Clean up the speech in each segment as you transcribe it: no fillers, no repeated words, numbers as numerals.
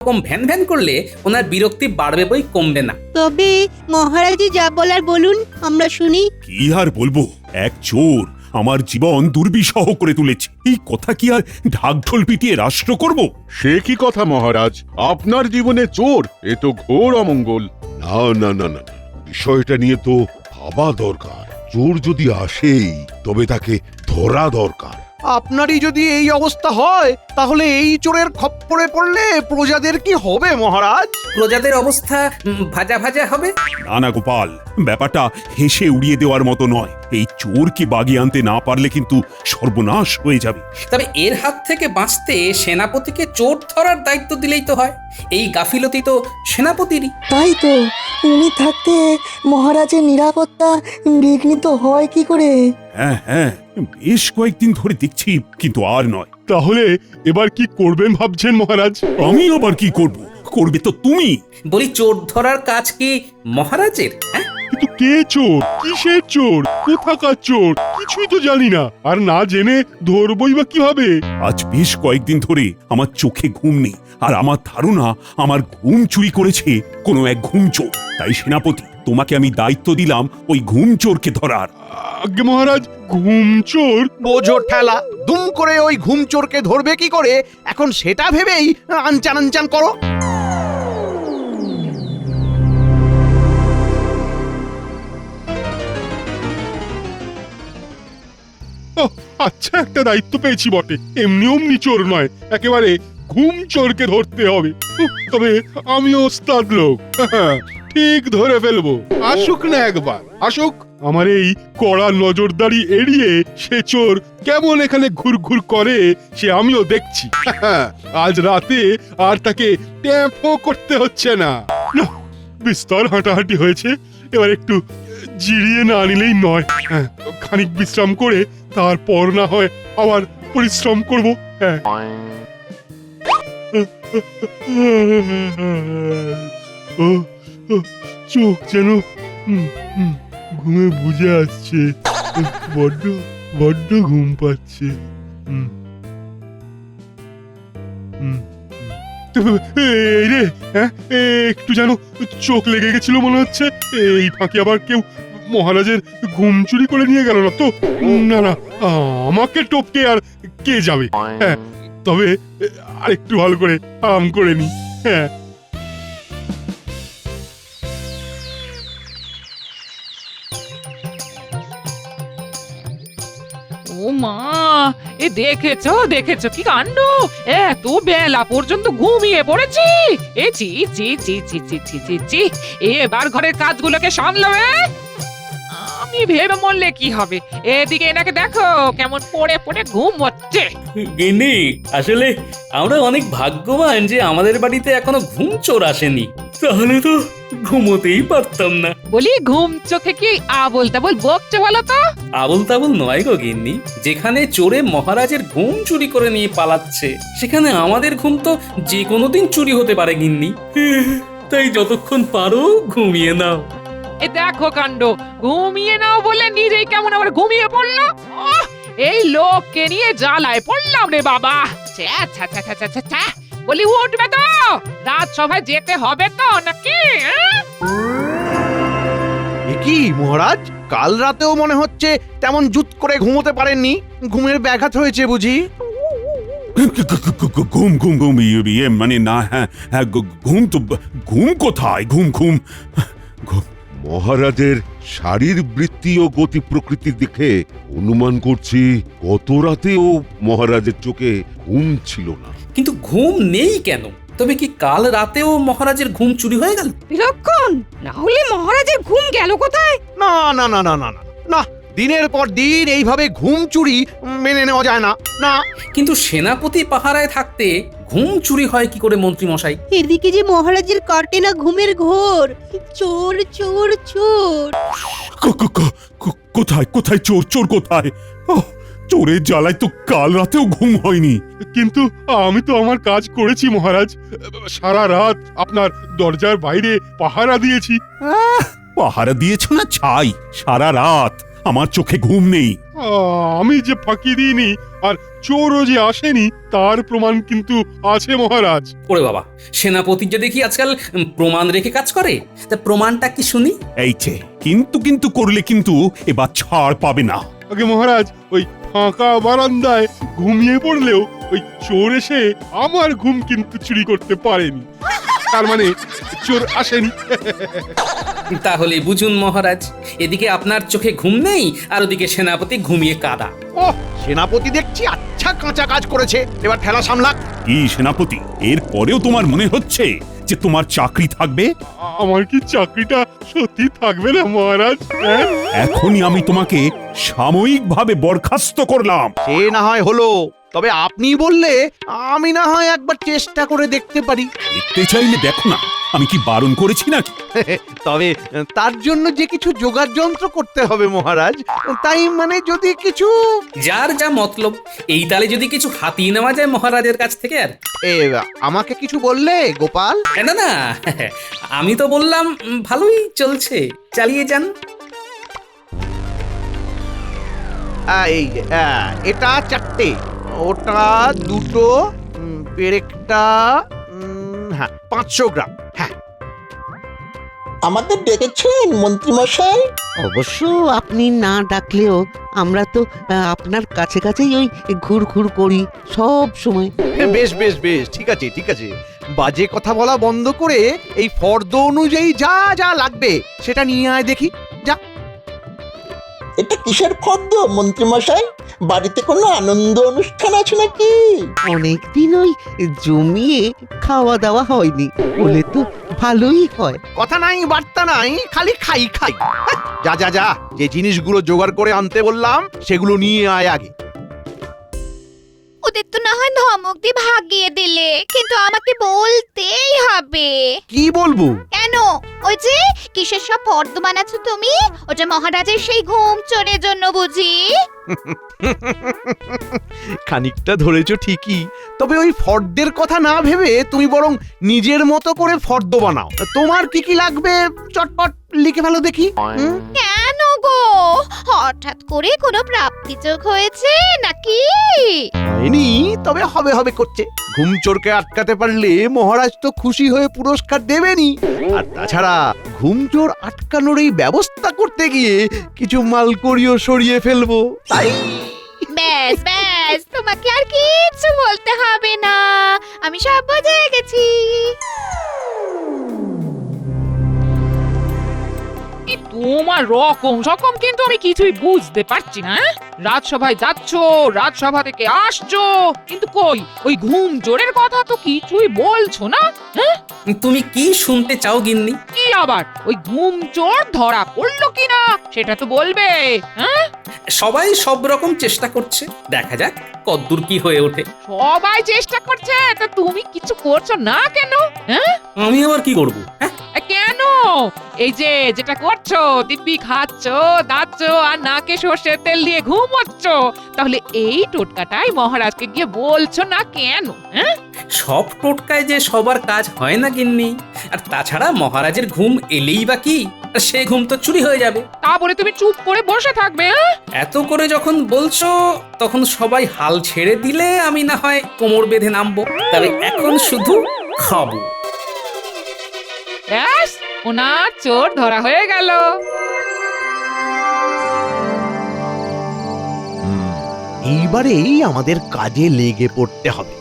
রকম van van করলে ওনার বিরক্তি বাড়বে বই কমবে না। তবে মহারাজ যা বলার বলুন, আমরা শুনি। কি আর বলবো, এক চোর আমার জীবন দুর্বিষহ করে তুলেছে। এই কথা কি আর ঢাকঢোল পিটিয়ে রাষ্ট্র করব? সে কি কথা মহারাজ, আপনার জীবনে চোর, এ তো ঘোর অমঙ্গল। না না না না না, বিষয়টা নিয়ে তো ভাবা দরকার। চোর যদি আসেই তবে তাকে ধরা দরকার। আপনারই যদি এই অবস্থা হয় তাহলে এই চোরের খপ্পরে পড়লে প্রজাদের কি হবে মহারাজ? প্রজাদের অবস্থা ভাজা ভাজা হবে। না না গোপাল, ব্যাপারটা হেসে উড়িয়ে দেওয়ার মতো নয়। এই চোরকে বাগিয়ে আনতে না পারলে কিন্তু সর্বনাশ হয়ে যাবে। তবে এর হাত থেকে বাঁচতে সেনাপতিকে চোর ধরার দায়িত্ব দিলেই তো হয়। এই গাফিলতি তো সেনাপতিরই। তাই তো, উনি থাকতে মহারাজের নিরাপত্তা বিঘ্নিত হয় কি করে? হ্যাঁ হ্যাঁ, বেশ কয়েকদিন ধরে দেখছি, কিন্তু আর নয়। তাহলে এবার কি করবেন ভাবছেন মহারাজ? আমি আবার কি করব? করবে তো তুমি। বলি, চোর ধরার কাজ কি মহারাজের? হ্যাঁ, কিন্তু কে চোর, কিসের চোর, কোথাকার চোর, কিছুই তো জানি না। আর না জেনে ধরবই বা কিভাবে? আজ বেশ কয়েকদিন ধরে আমার চোখে ঘুম নেই, আর আমার ধারণা আমার ঘুম চুরি করেছে কোনো এক ঘুম চোর। তাই সেনাপতি, তোমাকে আমি দায়িত্ব দিলাম ওই ঘুম চোরকে ধরার। আজ্ঞে মহারাজ, ঘুম চোর? বোঝো ঠেলা, দুম করে ওই ঘুম চোরকে ধরবে কি করে, এখন সেটা ভেবেই আনচান আনচান করো। ওহ, আচ্ছা, একটা দায়িত্ব পেয়েছি বটে। এমনি অমনি চোর নয়, একেবারে ঘুম চোরকে ধরতে হবে। তবে আমি ওস্তাদ লোক, ঠিক ধরে ফেলবো। আসুক না একবার, আসুক। আমার এই কড়া নজরদারি এড়িয়ে সে চোর কেমন এখানে ঘুরঘুর করে সে আমিও দেখছি। আজ রাতে আর তাকে ট্যাপও করতে হচ্ছে না। না, বিস্তর হাঁটাহাঁটি হয়েছে, এবার একটু জিরিয়ে না নিলেই নয়। হ্যাঁ, খানিক বিশ্রাম করে তারপর না হয় আবার পরিশ্রম করব। হ্যাঁ, ও ও, চোখ যেন ঘুমে বুঝে আসছে, বড্ড বড্ড ঘুম পাচ্ছে। এই রে, হ্যাঁ, একটু যেন চোখ লেগে গেছিল মনে হচ্ছে। এই ফাঁকে আবার কেউ মহারাজের ঘুম চুরি করে নিয়ে গেল না তো? না না, আমাকে টপকে আর কে যাবে? হ্যাঁ, তবে আরেকটু ভালো করে আরাম করে নি। হ্যাঁ, ও মা, এ দেখেছো দেখেছো কি কাণ্ড! এত বেলা পর্যন্ত ঘুমিয়ে পড়েছি। এ চি চি চি চি চি চি চি চি, এবার ঘরের কাজগুলোকে সামলাবে। আমি ভেবে মরলে কি হবে, এদিকে এনাকে দেখো কেমন পড়ে পড়ে ঘুম হচ্ছে। গিন্নি, আসলে আমরা অনেক ভাগ্যবান যে আমাদের বাড়িতে এখনো ঘুম চোর আসেনি, তাহলে তো ঘুমোতেই পারতাম না। বলি, ঘুম চোখে কি আবোল তাবোল বকছে বলো তো? আবল তাবল নয় গো গিন্নি, যেখানে চোরে মহারাজের ঘুম চুরি করে নিয়ে পালাচ্ছে সেখানে আমাদের ঘুম তো যে কোনো দিন চুরি হতে পারে গিন্নি। তাই যতক্ষণ পারো ঘুমিয়ে নাও। এ দেখো কাণ্ড, ঘুমিয়ে নাও বলে নিজেই কেমন আবার ঘুমিয়ে পড়লো। ওহ, এই লোককে নিয়ে জ্বালায় পড়লাম রে বাবা। ছ্যা ছ্যা ছ্যা ছ্যা ছ্যা ছ্যা। বলি, উঠবে তো? রাত সভায় যেতে হবে তো নাকি? এ কি মহারাজ, কাল রাতেও মনে হচ্ছে তেমন জুত করে ঘুমোতে পারেননি, ঘুমের ব্যাঘাত হয়েছে বুঝি? ঘুম ঘুম ঘুম, ইয়ে মানে না, হ্যাঁ হ্যাঁ, ঘুম তো ঘুম কোথায়? ঘুম ঘুম ঘুম। মহারাজের শারীরবৃত্তি ও গতি প্রকৃতি দেখে অনুমান করছি গত রাতেও মহারাজের চোখে ঘুম ছিল না। কিন্তু ঘুম নেই কেন? তবে কি কাল রাতেও মহারাজের ঘুম চুরি হয়ে গেল? বিলক্ষণ, না হলে মহারাজের ঘুম গেল কোথায়? না না না না না না না, দিনের পর দিন এইভাবে ঘুম চুরি মেনে নেওয়া যায় না। না, কিন্তু সেনাপতি পাহারায় থাকতে ঘুম চুরি হয় কি করে মন্ত্রী মশাই? এদিকে যে মহারাজের কাটে না ঘুমের ঘোর। চোর চোর চোর। কোথায় কোথায় চোর? চোর কোথায়? চোরের জ্বালায় তো কাল রাতেও ঘুম হয়নি। কিন্তু আমি তো আমার কাজ করেছি মহারাজ। সারা রাত আপনার দরজার বাইরে পাহারা দিয়েছি। পাহারা দিয়েছ না ছাই, সারা রাত আমার চোখে ঘুম নেই। আমি যে ফাঁকি দিইনি আর চোরও যে আসেনি তার প্রমাণ কিন্তু আছে মহারাজ। ওরে বাবা, সেনাপতি যে দেখি আজকাল প্রমাণ রেখে কাজ করে, তা প্রমাণটা কি শুনি? এই যে কিন্তু করলে কিন্তু এবার ছাড় পাবে না। আগে মহারাজ, ওই ফাঁকা বারান্দায় ঘুমিয়ে পড়লেও ওই চোর এসে আমার ঘুম কিন্তু চুরি করতে পারেনি। তার মানে চোর আসেনি। তাহলে বুঝুন মহারাজ, এদিকে আপনার চোখে ঘুম নেই, আর ওদিকে সেনাপতি ঘুমিয়ে কাদা। ও সেনাপতি দেখছি আচ্ছা কাঁচা কাজ করেছে, এবার ঠেলা সামলাক। কি সেনাপতি, এর পরেও তোমার মনে হচ্ছে যে তোমার চাকরি থাকবে? আমার কি চাকরিটা সত্যি থাকবে না মহারাজ? হ্যাঁ? এখনই আমি তোমাকে সাময়িকভাবে বরখাস্ত করলাম। সে না হয় হলো, তবে আপনি বললে আমি না হয় একবার চেষ্টা করে দেখতে পারি। দেখতে চাইলে দেখো না, আমি কি বারণ করেছি নাকি? তবে তার জন্য যে কিছু জোগাড় যন্ত্র করতে হবে মহারাজ, তাই মানে যদি কিছু যার যা মতলব, এই তালে যদি কিছু হাতিয়ে নেওয়া যায় মহারাজের কাছ থেকে। আর এ, আমাকে কিছু বললে গোপাল? না না, আমি তো বললাম ভালোই চলছে, চালিয়ে যান। এই এটা 4টে, ওটা 2টো, পেরেকটা হ্যাঁ 500 গ্রাম। হ্যাঁ আমাদের ডেকেছেন মন্ত্রীমশাই? অবশ্য আপনি না ডাকলেও আমরা তো আপনার কাছে কাছেই ওই ঘুর করি সব সময়। বেশ বেশ বেশ, ঠিক আছে ঠিক আছে, বাজে কথা বলা বন্ধ করে এই ফর্দ অনুযায়ী যা যা লাগবে সেটা নিয়ে আয় দেখি। যা। এটা কিসের ফর্দ মন্ত্রীমশাই? বাড়িতে কোনো আনন্দ অনুষ্ঠান আছে নাকি? অনেকদিন ওই জমিয়ে খাওয়া দাওয়া হয়নি, বলে তো ভালোই হয়। কথা নাই বার্তা নাই, খালি খাই খাই। যা যা যা, যে জিনিসগুলো জোগাড় করে আনতে বললাম সেগুলো নিয়ে আয় আগে। ওদের তো না হয় ধমক দিয়ে ভাগিয়ে দিলে, কিন্তু আমাকে বলতেই হবে। কি বলবো? কেন? ওই যে কিসের সব ফর্দ বানাচ্ছ তুমি, ওটা মহারাজের সেই ঘুম চোরের জন্য বুঝি? খানিকটা ধরেছো ঠিকই, তবে ওই ফর্দের কথা না ভেবে তুমি বরং নিজের মতো করে ফর্দ বানাও। তোমার কি কি লাগবে চটপট লিখে ফেলো দেখি। কেন গো, হঠাৎ করে কোনো প্রাপ্তি যোগ হয়েছে নাকি? হয়নি, তবে হবে হবে করছে। ঘুম চোরকে আটকাতে পারলে মহারাজ তো খুশি হয়ে পুরস্কার দেবেনই। আর তাছাড়া ঘুম চোর আটকানোর এই ব্যবস্থা করতে গিয়ে কিছু মালকড়িও সরিয়ে ফেলবো, তাই। ব্যাস ব্যাস, তোমাকে আর কিছু বলতে হবে না, আমি সব বুঝে গেছি। তোমার রকম সকম কিন্তু আমি কিছুই বুঝতে পারছি না। রাজসভায় যাচ্ছ, রাজসভা থেকে আসছো, কিন্তু কই ওই ঘুম জোরের কথা তো কিছুই বলছো না। হ্যাঁ, তুমি কি শুনতে চাও গিন্নি? কি আবার ওই ঘুম চোর ধরা পড়লো কিনা সেটা তো বলবে। হ্যাঁ, সবাই সব রকম চেষ্টা করছে, দেখা যাক কদ্দূর কি হয়ে ওঠে। সবাই চেষ্টা করছে, তা তুমি কিছু করছো না কেন? হ্যাঁ, আমি আবার কি করব? হ্যাঁ, কেন? এই যে যেটা করছো, দিব্যি খাচ্ছ, দাচ্ছ আর নাকে সর্ষের তেল দিয়ে ঘুমোচ্ছ, তাহলে এই টোটকাটাই মহারাজকে গিয়ে বলছো না কেন? হ্যাঁ, সব টোটকায় যে সবার কাজ হয় না গিন্নি। আর তাছাড়া মহারাজের ঘুম এলেই বা কি, আর সে ঘুম তো চুরি হয়ে যাবে। তা বলে তুমি চুপ করে বসে থাকবে? হ্যাঁ? এত করে যখন বলছো, তখন সবাই হাল ছেড়ে দিলে আমি না হয় কোমর বেঁধে নামবো। তবে এখন শুধু খাবো। ব্যাস, ওনার চোর ধরা হয়ে গেল। এইবারেই আমাদের কাজে লেগে পড়তে হবে।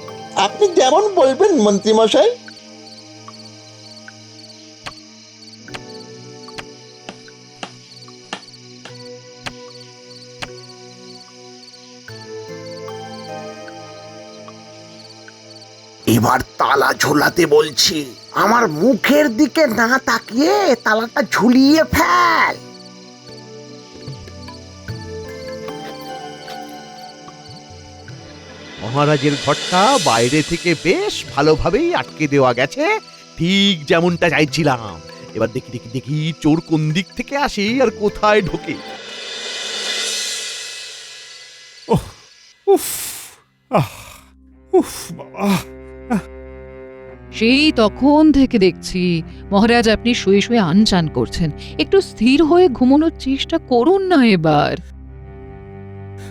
আপনি যেমন বলবেন মন্ত্রীমশাই। এবার তালা ঝোলাতে বলছি, আমার মুখের দিকে না তাকিয়ে তালাটা ঝুলিয়ে ফেল। মহারাজের ঘরটা বাইরে থেকে বেশ ভালোভাবেই আটকে দেওয়া গেছে, ঠিক যেমনটা চাইছিলাম। এবার দেখি দেখি দেখি চোর কোন দিক থেকে আসে আর কোথায় ঢোকে। উফ, উফ বাবা। সেই তখন থেকে দেখছি মহারাজ আপনি শুয়ে শুয়ে আনচান করছেন। একটু স্থির হয়ে ঘুমানোর চেষ্টা করুন না এবার।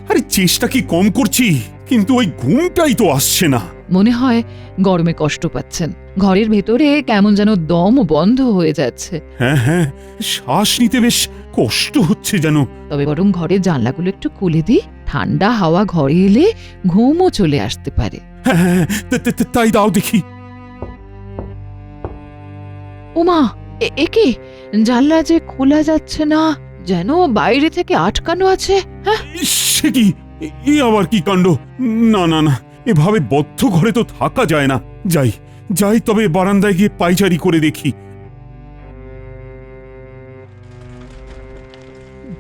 আরে চেষ্টা কি কম করছি, কিন্তু ওই ঘুমটাই তো আসছে না। মনে হয় গরমে কষ্ট পাচ্ছেন, ঘরের ভেতরে কেমন যেন দম বন্ধ হয়ে যাচ্ছে। হ্যাঁ হ্যাঁ, শ্বাস নিতে বেশ কষ্ট হচ্ছে যেন। তবে বরং ঘরের জানলাগুলো একটু খুলে দিই, ঠান্ডা হাওয়া ঘরে এলে ঘুমও চলে আসতে পারে। হ্যাঁ হ্যাঁ, তাই দাও দেখি। ওমা, একে জানলা যে খোলা যাচ্ছে না, যেন বাইরে থেকে আটকানো আছে। হ্যাঁ, সে কি, এ আবার কি কাণ্ড! না না না, এভাবে বদ্ধ ঘরে তো থাকা যায় না। যাই যাই, তবে বারান্দায় গিয়ে পায়চারি করে দেখি।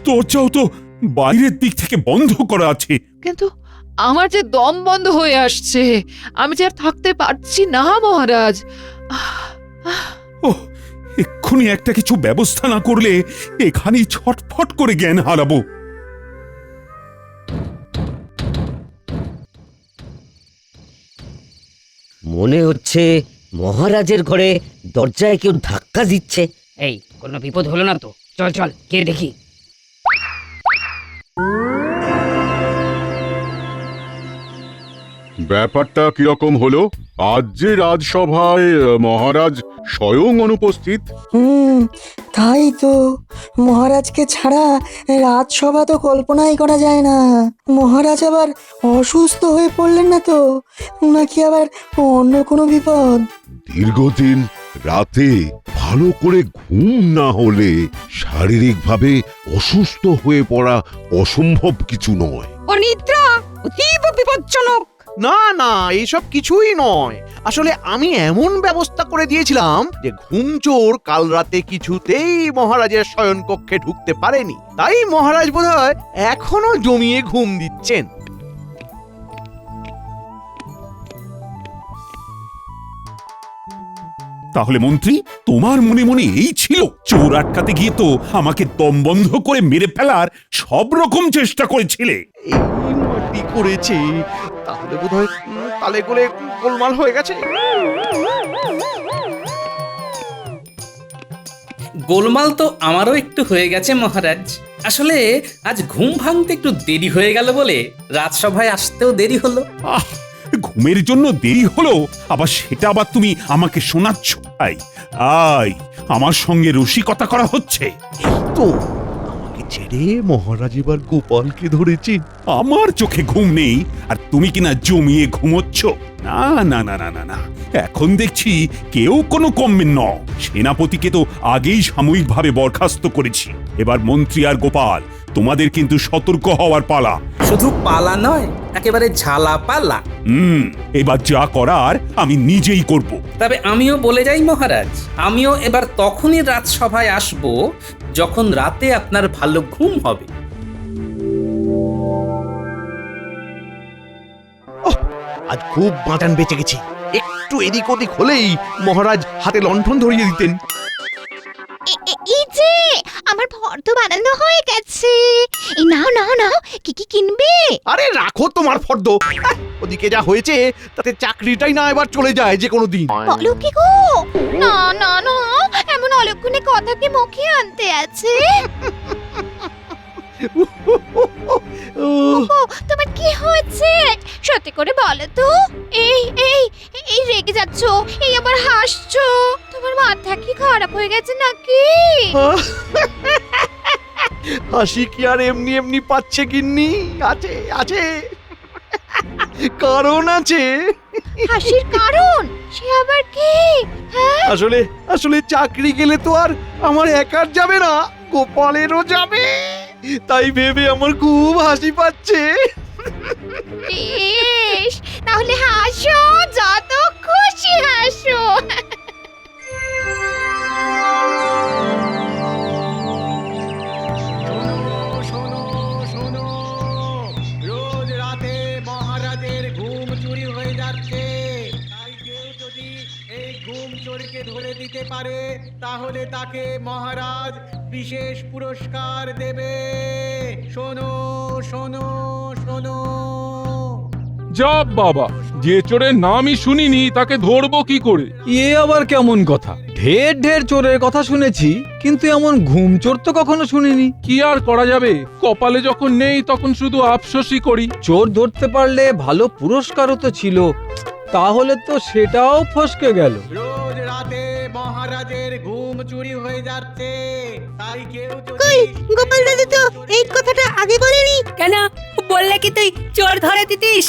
দরজাও তো বাইরের দিক থেকে বন্ধ করা আছে। কিন্তু আমার যে দম বন্ধ হয়ে আসছে, আমি যে আর থাকতে পারছি না মহারাজ। ও, এক্ষুনি একটা কিছু ব্যবস্থা না করলে এখানেই ছটফট করে জ্ঞান হারাবো। মনে হচ্ছে মহারাজের ঘরে দরজায় কেউ ধাক্কা দিচ্ছে। এই, কোনো বিপদ হলো না তো? চল চল, কে দেখি। ব্যাপারটা কিরকম হলো? আজ যে রাজসভায় মহারাজ স্বয়ং অনুপস্থিত। তাই তো, মহারাজকে ছাড়া রাজসভা তো কল্পনাই করা যায় না। মহারাজ আবার অসুস্থ হয়ে পড়লেন না তো, নাকি আবার অন্য কোনো বিপদ? দীর্ঘদিন রাতে ভালো করে ঘুম না হলে শারীরিকভাবে অসুস্থ হয়ে পড়া অসম্ভব কিছু নয়। অনিদ্রা অতীব বিপজ্জনক। না না, এইসব কিছুই নয়। আসলে আমি এমন ব্যবস্থা করে দিয়েছিলাম যে ঘুমচোর কাল রাতে কিছুতেই মহারাজের শয়নকক্ষে ঢুকতে পারেনি। তাই মহারাজ বোধহয় এখনো জমিয়ে ঘুম দিচ্ছেন। তাহলে মন্ত্রী, তোমার মনে মনে এই ছিল? চোর আটকাতে গিয়ে তো আমাকে দম বন্ধ করে মেরে ফেলার সব রকম চেষ্টা করেছিলে। এই মাটি করেছে, তাহলে বোধহয় তালে গলে গোলমাল হয়ে গেছে। গোলমাল তো আমারও একটু হয়ে গেছে মহারাজ। আসলে আজ ঘুম ভাঙতে একটু দেরি হয়ে গেল বলে রাজসভায় আসতেও দেরি হলো। আহ, ঘুমের জন্য দেরি হলো, আবার সেটা আবার তুমি আমাকে শোনাচ্ছ? আই, আমার সঙ্গে রসিকতা করা হচ্ছে তো আমাকে ছেড়ে মহারাজ এবার গোপালকে ধরেছে। আমার চোখে ঘুম নেই আর তুমি কিনা জমিয়ে ঘুমোচ্ছ? না না না না না না, এখন দেখছি কেউ কোনো কমের ন। সেনাপতিকে তো আগেই সাময়িকভাবে বরখাস্ত করেছি। এবার মন্ত্রী আর গোপাল, তোমাদের কিন্তু সতর্ক হওয়ার পালা। শুধু পালা নয়, একেবারে ঝালা পালা। এবার যা করার আমি নিজেই করব। তবে আমিও বলে যাই মহারাজ, আমিও এবার তখনই রাজসভায় আসব যখন রাতে আপনার ভালো ঘুম হবে। আজ খুব বাঁচান বেঁচে গেছি। একটু এদিক ওদিক হলেই মহারাজ হাতে লণ্ঠন ধরিয়ে দিতেন। এই যে আমার ফর্দ বানানো হয়ে গেছে। এই নাও নাও নাও, কি কি কিনবে? আরে রাখো তোমার ফর্দ। ওদিকে যা হয়েছে তাতে চাকরিটাই না এবার চলে যায় যে কোনো দিন। বলো কি গো? না না না, এমন অলক্ষণে কথা কি মুখে আনতে আছে? তোমার কি হয়েছে? সত্যি করে বলো তো। এই এই এই রেগে যাচ্ছ, এই আবার হাসছো। তোমার মাথা কি খারাপ হয়ে গেছে নাকি? হাসি কি আর এমনি এমনি পাচ্ছে গিন্নি? আছে আছে, কারণ আছে। হাসির কারণ সে আবার কি? হ্যাঁ, আসলে আসলে চাকরি গেলে তো আর আমার একার যাবে না, গোপালেরও যাবে। তাই ভেবে আমার খুব হাসি পাচ্ছে। বেশ, তাহলে হাসো, যত খুশি হাসো। শোনো শোনো, রোজ রাতে মহারাজের ঘুম চুরি হয়ে যাচ্ছে। তাই কেউ যদি এই ঘুম চোরকে ধরে দিতে পারে তাহলে তাকে মহারাজ বিশেষ পুরস্কার দেবে। শোনো শোনো শোনো। যা বাবা, যে চোরের নামই শুনিনি তাকে ধরবো কি করে? এ আবার কেমন কথা? ঢের ঢের চোরের কথা শুনেছি, কিন্তু এমন ঘুম চোর তো কখনো শুনিনি। কি আর করা যাবে, কপালে যখন নেই তখন শুধু আফসোসই করি। চোর ধরতে পারলে ভালো পুরস্কারও তো ছিল, তাহলে তো সেটাও ফসকে গেল। রোজ রাতে মহারাজের ঘুম চুরি হয়ে যাচ্ছে, তাই কেউ কই গোপাল দাদু তো এই কথাটা আগে বলেনি কেন? বললে কি তুই চোর ধরে দিতিস?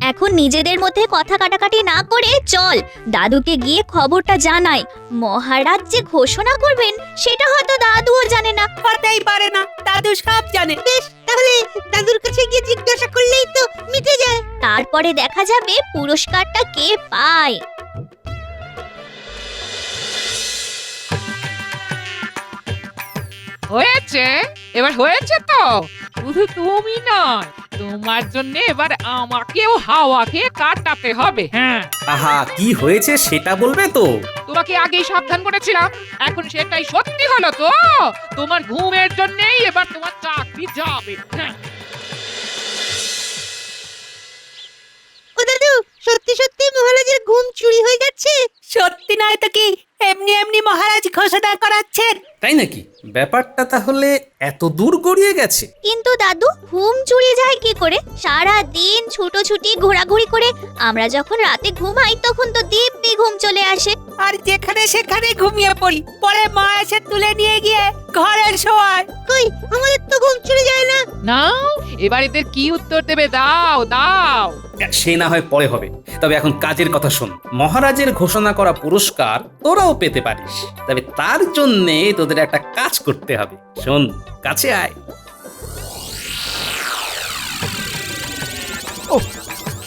এখন নিজেদের মধ্যে কথা কাটাকাটি না করে চল দাদুকে গিয়ে খবরটা জানাই। মহারাজ যে ঘোষণা করবেন সেটা হয়তো দাদুও জানে না। হতেই পারে না, দাদু সব জানে। বেশ, তাহলে দাদুর কাছে গিয়ে জিজ্ঞাসা করলেই তো মিটে যায়। তারপরে দেখা যাবে পুরস্কারটা কে পায়। হয়েছে, এবার হয়েছে তো। শুধু তুমি নয়, তোমার জন্য এবার আমাকেও হাওয়া খেয়ে কাটাতে হবে। হ্যাঁ, আহা, কি হয়েছে সেটা বলবে তো? তোমাকে আগেই সাবধান করেছিলাম, এখন সেটাই সত্যি হলো তো। তোমার ঘুমের জন্যই এবার তোমার চাকরি যাবে। হ্যাঁ, ও দাদু, সত্যি সত্যি মহারাজের ঘুম চুরি হয়ে যাচ্ছে? সত্যি নয় তো কি, এমনি এমনি মহারাজ ঘোষণা করাচ্ছেন? তাই নাকি? ব্যাপারটা তাহলে এত দূর গড়িয়ে গেছে। কিন্তু দাদু, ঘুম চুরি যায় কি করে? সারা দিন ছুটোছুটি ঘোরাঘুরি করে আমরা যখন রাতে ঘুমাই তখন তো দিব্যি ঘুম চলে আসে। আর যেখানে সেখানে ঘুমিয়ে পড়ি, পরে মা এসে তুলে নিয়ে গিয়ে ঘরের শোয়ায়। কই, আমাদের তো ঘুম চুরি যায় না। নাও, এবার এদের কি উত্তর দেবে? দাও দাও। সে না হয় পরে হবে, তবে এখন কাজের কথা শোন। মহারাজের ঘোষণা করা পুরস্কার তোরাও পেতে পারিস, তবে তার জন্যে তোদের একটা কাজ করতে হবে। শোন, কাছে আয়।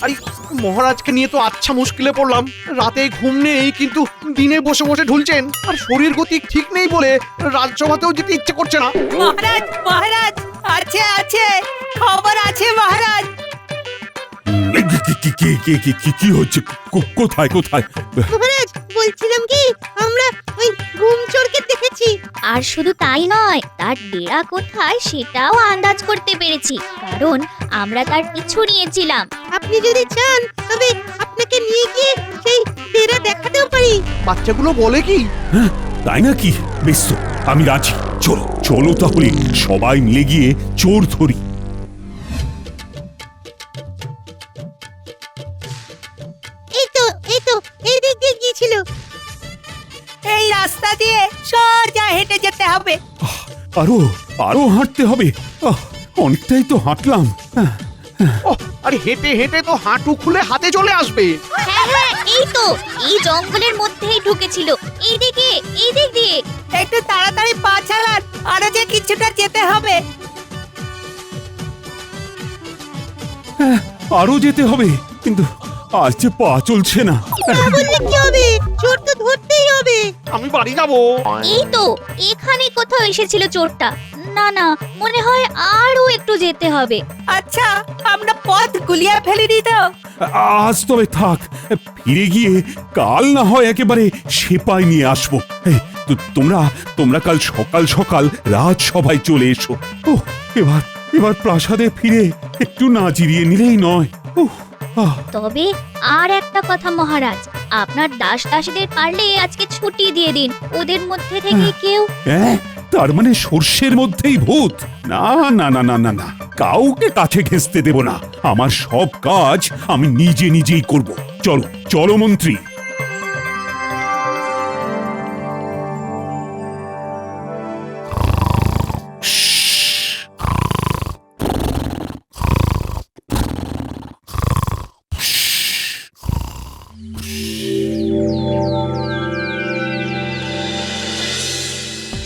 আরে মহারাজকে নিয়ে তো আচ্ছা মুশকিলে পড়লাম। রাতে ঘুম নেই, কিন্তু দিনে বসে বসে ঝুলছেন, আর শরীর গতি ঠিক নেই বলে রাজসভাতেও যেতে ইচ্ছে করছে না। মহারাজ, মহারাজ আছে, আছে খবর আছে মহারাজ। কি হচ্ছে? কোথায় কোথায়? মহারাজ, বলছিলাম কি, আমরা ওই ঘুম চোরকে দেখেছি। আর শুধু তাই নয়, তার ডেরা কোথায় সেটাও আন্দাজ করতে পেরেছি, কারণ আমরা তার পিছু নিয়েছিলাম। আপনি যদি চান তবে আপনাকে নিয়ে গিয়ে সেই ডেরা দেখাতেও পারি। বাচ্চাগুলো বলে কি? হ্যাঁ, তাই নাকি? বেশ তো, আমি রাজি। চলো চলো তাহলে সবাই মিলে গিয়ে চোর ধরি। এই দিক দিয়ে গিয়েছিল, এই রাস্তা দিয়ে সোজা হেঁটে যেতে হবে। আরো আরো হাঁটতে হবে? অনেকটাই তো হাঁটলাম। আরে হেঁটে হেঁটে তো হাঁটু খুলে হাতে চলে আসবে। হ্যাঁ হ্যাঁ, এই তো, এই জঙ্গলের মধ্যেই ঢুকেছিল। এই দিক দিয়ে। একটু তাড়াতাড়ি পা চালান, আরো যে কিছুটা যেতে হবে। আরো যেতে হবে, কিন্তু আজ যে পা চলছে না। বললে কি হবে? চোর তো ধরতেই হবে। আমি বাড়ি যাব। এই তো, এখানে কোথাও এসেছিল চোরটা। না না, মনে হয় আরো একটু যেতে হবে। আচ্ছা, আমরা পথ গুলিয়ে ফেলিনি তো? আজ তবে থাক, ফিরে গিয়ে কাল না হয় একেবারে সেপাই নিয়ে আসবো। তোমরা কাল সকাল সকাল রাজসভায় চলে এসো। এবার প্রাসাদে ফিরে একটু না জিরিয়ে নিলেই নয়। তবে আর একটা কথা মহারাজ, আপনার দাস দাসীদের পারলে আজকে ছুটি দিয়ে দিন। ওদের মধ্যে থেকে কেউ। তার মানে সর্ষের মধ্যেই ভূত? না না না না না না, কাউকে কাছে ঘেঁষতে দেব না। আমার সব কাজ আমি নিজেই করব। চলো চলো মন্ত্রী।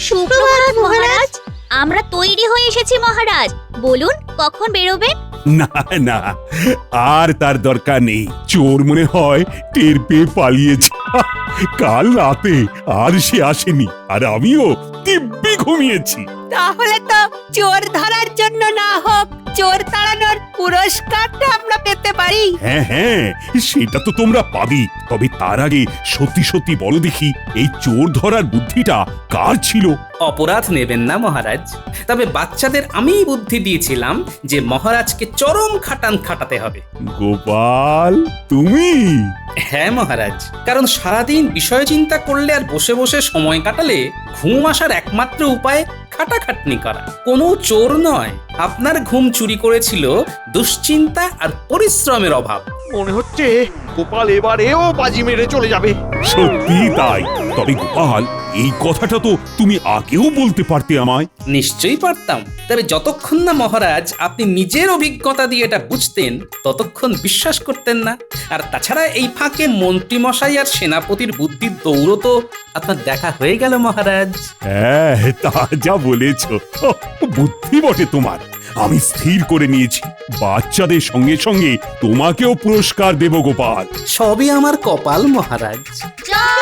সুপ্রভাত মহারাজ, আমরা তৈরি হয়ে এসেছি মহারাজ। বলুন কখন বেরোবেন? না না, আর তার দরকার নেই। চোর মনে হয় টের পেয়ে পালিয়েছে। কাল রাতে আর সে আসেনি, আর আমিও দিব্যি ঘুমিয়েছি। তাহলে তো চোর ধরার জন্য না হোক চোর তাড়ানোর পুরস্কারটা আমরা পেতে পারি। হ্যাঁ হ্যাঁ, সেটা তো তোমরা পাবি। তবে তার আগে সত্যি সত্যি বলো দেখি, এই চোর ধরার বুদ্ধিটা কার ছিল? অপরাধ নেবেন না মহারাজ, তবে বাচ্চাদের আমিই বুদ্ধি দিয়েছিলাম যে মহারাজকে চরম খাটান খাটাতে হবে। গোপাল, তুমি? হ্যাঁ মহারাজ, কারণ সারাদিন বিষয় চিন্তা করলে আর বসে বসে সময় কাটালে ঘুম আসার একমাত্র উপায় খাটাখাটনি করা। কোনো চোর নয়, আপনার ঘুম চুরি করেছিল দুশ্চিন্তা আর পরিশ্রমের অভাব। মনে হচ্ছে গোপাল এবারেও বাজি মেরে চলে যাবে। সত্যি তাই। তবে গোপাল, এই কথাটা তো তুমি আগেও বলতে পারতে আমায়। নিশ্চয়ই পারতাম, তবে যতক্ষণ না মহারাজ আপনি নিজের অভিজ্ঞতা দিয়ে এটা বুঝতেন ততক্ষণ বিশ্বাস করতেন না। আর তাছাড়া এই ফাঁকে মন্ত্রী মশাই আর সেনাপতির বুদ্ধির দৌড়ও তো আপনার দেখা হয়ে গেল মহারাজ। হ্যাঁ, তা যা বলেছ, বুদ্ধি বটে তোমার। আমি স্থির করে নিয়েছি, বাচ্চাদের সঙ্গে সঙ্গে তোমাকেও পুরস্কার দেব গোপাল। সবই আমার কপাল মহারাজ। জয়